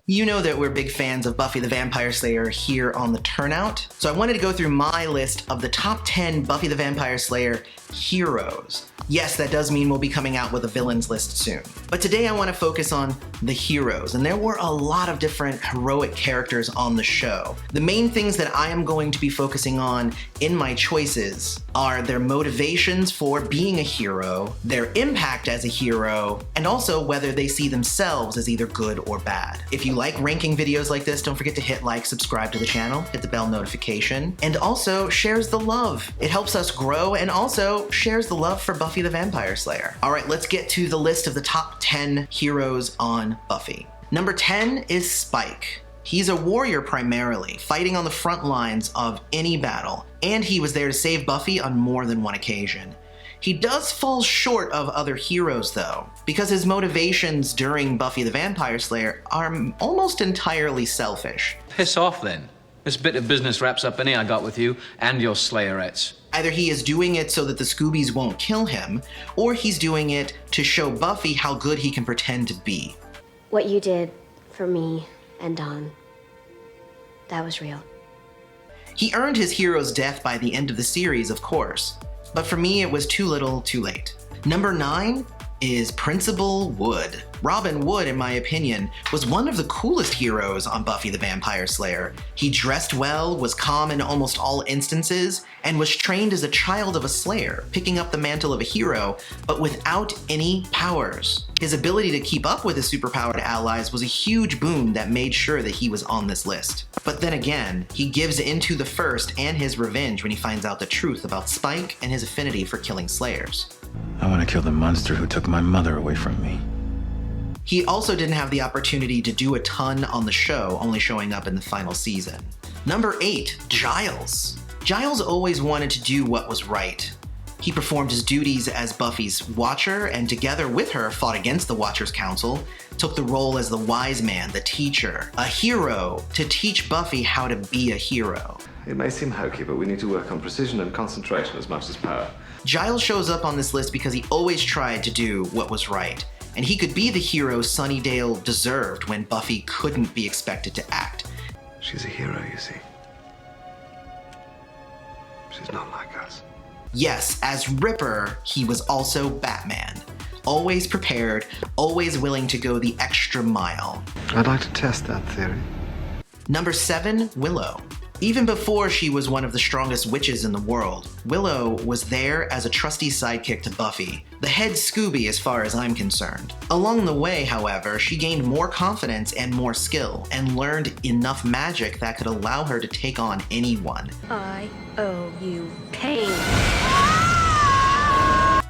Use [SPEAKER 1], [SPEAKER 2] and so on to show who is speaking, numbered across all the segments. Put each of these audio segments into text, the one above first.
[SPEAKER 1] You know that we're big fans of Buffy the Vampire Slayer here on the Turnout, so I wanted to go through my list of the top 10 Buffy the Vampire Slayer heroes. Yes, that does mean we'll be coming out with a villains list soon. But today I want to focus on the heroes, and there were a lot of different heroic characters on the show. The main things that I am going to be focusing on in my choices are their motivations for being a hero, their impact as a hero, and also whether they see themselves as either good or bad. If you like ranking videos like this, don't forget to hit like, subscribe to the channel, hit the bell notification, and also shares the love. It helps us grow and also shares the love for Buffy the Vampire Slayer. All right, let's get to the list of the top 10 heroes on Buffy. Number 10 is Spike. He's a warrior primarily, fighting on the front lines of any battle, and he was there to save Buffy on more than one occasion. He does fall short of other heroes though, because his motivations during Buffy the Vampire Slayer are almost entirely selfish.
[SPEAKER 2] Piss off then. This bit of business wraps up any I got with you and your Slayerettes.
[SPEAKER 1] Either he is doing it so that the Scoobies won't kill him, or he's doing it to show Buffy how good he can pretend to be.
[SPEAKER 3] What you did for me and Dawn, that was real.
[SPEAKER 1] He earned his hero's death by the end of the series, of course, but for me it was too little, too late. Number 9 is Principal Wood. Robin Wood, in my opinion, was one of the coolest heroes on Buffy the Vampire Slayer. He dressed well, was calm in almost all instances, and was trained as a child of a Slayer, picking up the mantle of a hero, but without any powers. His ability to keep up with his superpowered allies was a huge boon that made sure that he was on this list. But then again, he gives into the first and his revenge when he finds out the truth about Spike and his affinity for killing Slayers.
[SPEAKER 4] I want to kill the monster who took my mother away from me.
[SPEAKER 1] He also didn't have the opportunity to do a ton on the show, only showing up in the final season. Number 8, Giles. Giles always wanted to do what was right. He performed his duties as Buffy's Watcher, and together with her fought against the Watcher's Council, took the role as the wise man, the teacher, a hero to teach Buffy how to be a hero.
[SPEAKER 5] It may seem hokey, but we need to work on precision and concentration as much as power.
[SPEAKER 1] Giles shows up on this list because he always tried to do what was right, and he could be the hero Sunnydale deserved when Buffy couldn't be expected to act.
[SPEAKER 5] She's a hero, you see. She's not like us.
[SPEAKER 1] Yes, as Ripper, he was also Batman. Always prepared, always willing to go the extra mile.
[SPEAKER 5] I'd like to test that theory.
[SPEAKER 1] Number 7, Willow. Even before she was one of the strongest witches in the world, Willow was there as a trusty sidekick to Buffy, the head Scooby as far as I'm concerned. Along the way, however, she gained more confidence and more skill, and learned enough magic that could allow her to take on anyone.
[SPEAKER 3] I owe you pain.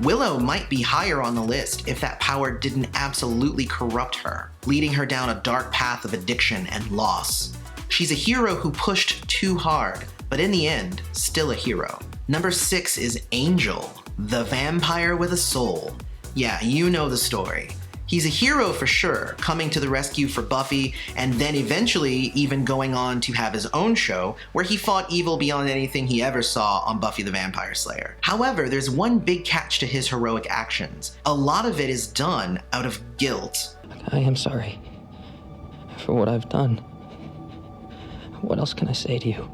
[SPEAKER 1] Willow might be higher on the list if that power didn't absolutely corrupt her, leading her down a dark path of addiction and loss. She's a hero who pushed too hard, but in the end, still a hero. Number 6 is Angel, the vampire with a soul. Yeah, you know the story. He's a hero for sure, coming to the rescue for Buffy, and then eventually even going on to have his own show where he fought evil beyond anything he ever saw on Buffy the Vampire Slayer. However, there's one big catch to his heroic actions. A lot of it is done out of guilt.
[SPEAKER 6] I am sorry for what I've done. What else can I say to you?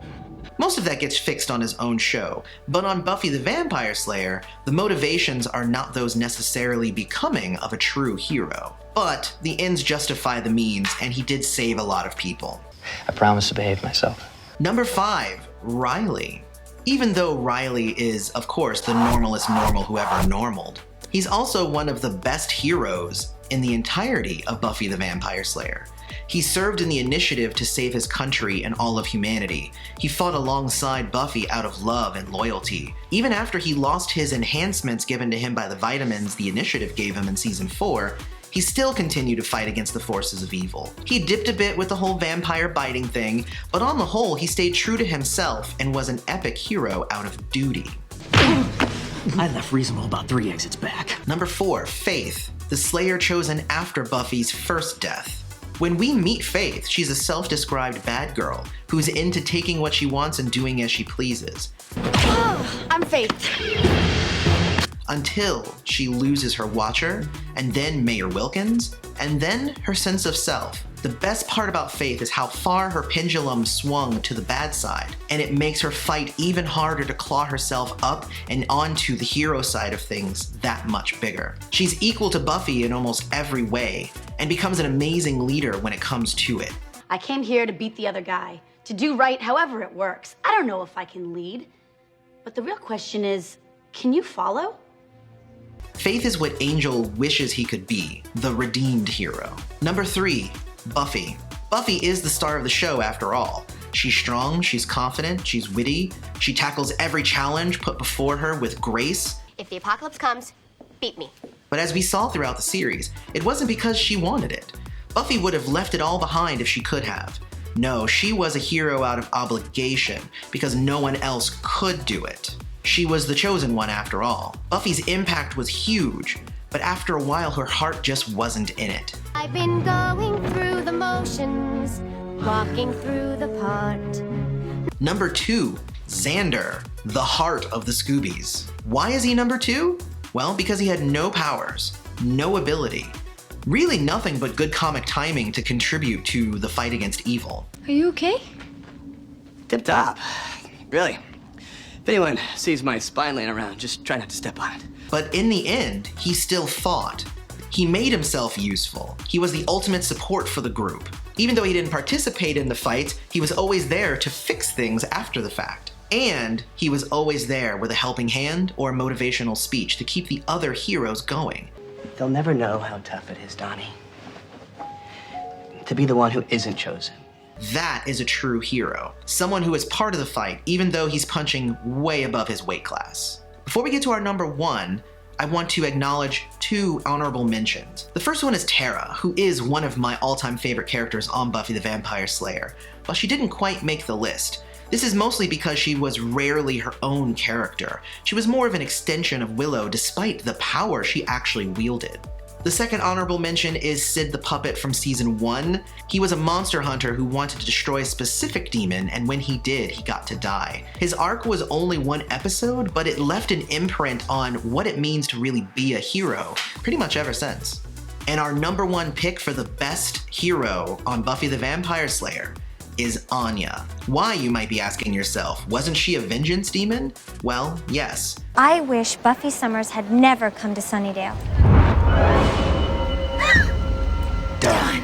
[SPEAKER 1] Most of that gets fixed on his own show, but on Buffy the Vampire Slayer, the motivations are not those necessarily becoming of a true hero. But the ends justify the means, and he did save a lot of people.
[SPEAKER 6] I promise to behave myself.
[SPEAKER 1] Number 5, Riley. Even though Riley is, of course, the normalest normal who ever normaled, he's also one of the best heroes in the entirety of Buffy the Vampire Slayer. He served in the initiative to save his country and all of humanity. He fought alongside Buffy out of love and loyalty. Even after he lost his enhancements given to him by the vitamins the initiative gave him in season 4, he still continued to fight against the forces of evil. He dipped a bit with the whole vampire biting thing, but on the whole, he stayed true to himself and was an epic hero out of duty.
[SPEAKER 7] I left reasonable about 3 exits back.
[SPEAKER 1] Number 4, Faith, the Slayer chosen after Buffy's first death. When we meet Faith, she's a self-described bad girl who's into taking what she wants and doing as she pleases.
[SPEAKER 8] I'm Faith.
[SPEAKER 1] until she loses her watcher, and then Mayor Wilkins, and then her sense of self. The best part about Faith is how far her pendulum swung to the bad side, and it makes her fight even harder to claw herself up and onto the hero side of things that much bigger. She's equal to Buffy in almost every way, and becomes an amazing leader when it comes to it.
[SPEAKER 8] I came here to beat the other guy, to do right however it works. I don't know if I can lead, but the real question is, can you follow?
[SPEAKER 1] Faith is what Angel wishes he could be, the redeemed hero. Number 3, Buffy. Buffy is the star of the show after all. She's strong, she's confident, she's witty, she tackles every challenge put before her with grace.
[SPEAKER 3] If the apocalypse comes, beat me.
[SPEAKER 1] But as we saw throughout the series, it wasn't because she wanted it. Buffy would have left it all behind if she could have. No, she was a hero out of obligation because no one else could do it. She was the chosen one after all. Buffy's impact was huge, but after a while her heart just wasn't in it.
[SPEAKER 3] I've been going through the motions, walking through the part.
[SPEAKER 1] Number 2, Xander, the heart of the Scoobies. Why is he number 2? Well, because he had no powers, no ability, really nothing but good comic timing to contribute to the fight against evil.
[SPEAKER 9] Are you okay?
[SPEAKER 7] Tip top. Really. If anyone sees my spine laying around, just try not to step on it.
[SPEAKER 1] But in the end, he still fought. He made himself useful. He was the ultimate support for the group. Even though he didn't participate in the fights, he was always there to fix things after the fact. And he was always there with a helping hand or a motivational speech to keep the other heroes going.
[SPEAKER 7] They'll never know how tough it is, Donnie. To be the one who isn't chosen.
[SPEAKER 1] That is a true hero. Someone who is part of the fight, even though he's punching way above his weight class. Before we get to our number 1, I want to acknowledge 2 honorable mentions. The first one is Tara, who is one of my all-time favorite characters on Buffy the Vampire Slayer. While she didn't quite make the list, this is mostly because she was rarely her own character. She was more of an extension of Willow despite the power she actually wielded. The second honorable mention is Sid the Puppet from season 1. He was a monster hunter who wanted to destroy a specific demon, and when he did, he got to die. His arc was only 1 episode, but it left an imprint on what it means to really be a hero, pretty much ever since. And our number 1 pick for the best hero on Buffy the Vampire Slayer is Anya. Why, you might be asking yourself, wasn't she a vengeance demon? Well, yes.
[SPEAKER 10] I wish Buffy Summers had never come to Sunnydale.
[SPEAKER 7] Done.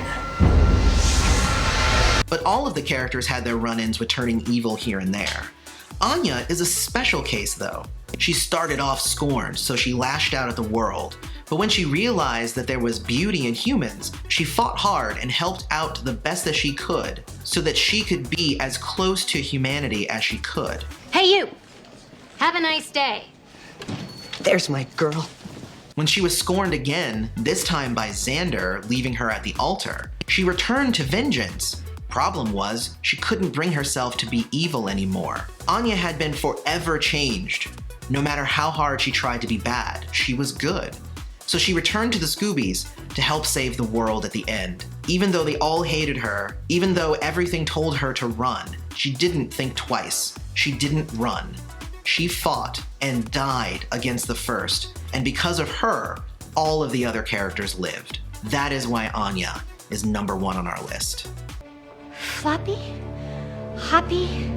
[SPEAKER 1] But all of the characters had their run-ins with turning evil here and there. Anya is a special case though. She started off scorned, so she lashed out at the world. But when she realized that there was beauty in humans, she fought hard and helped out the best that she could, so that she could be as close to humanity as she could.
[SPEAKER 8] Hey, you! Have a nice day.
[SPEAKER 7] There's my girl.
[SPEAKER 1] When she was scorned again, this time by Xander leaving her at the altar, she returned to vengeance. Problem was, she couldn't bring herself to be evil anymore. Anya had been forever changed. No matter how hard she tried to be bad, she was good. So she returned to the Scoobies to help save the world at the end. Even though they all hated her, even though everything told her to run, she didn't think twice. She didn't run. She fought and died against the first, and because of her, all of the other characters lived. That is why Anya is number 1 on our list.
[SPEAKER 3] Floppy, hoppy,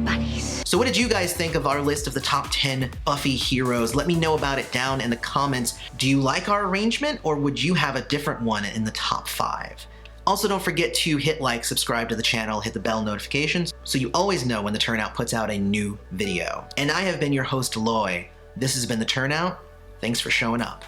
[SPEAKER 3] bunnies.
[SPEAKER 1] So what did you guys think of our list of the top 10 Buffy heroes? Let me know about it down in the comments. Do you like our arrangement, or would you have a different one in the top 5? Also, don't forget to hit like, subscribe to the channel, hit the bell notifications, so you always know when the Turnout puts out a new video. And I have been your host, Loy. This has been the Turnout. Thanks for showing up.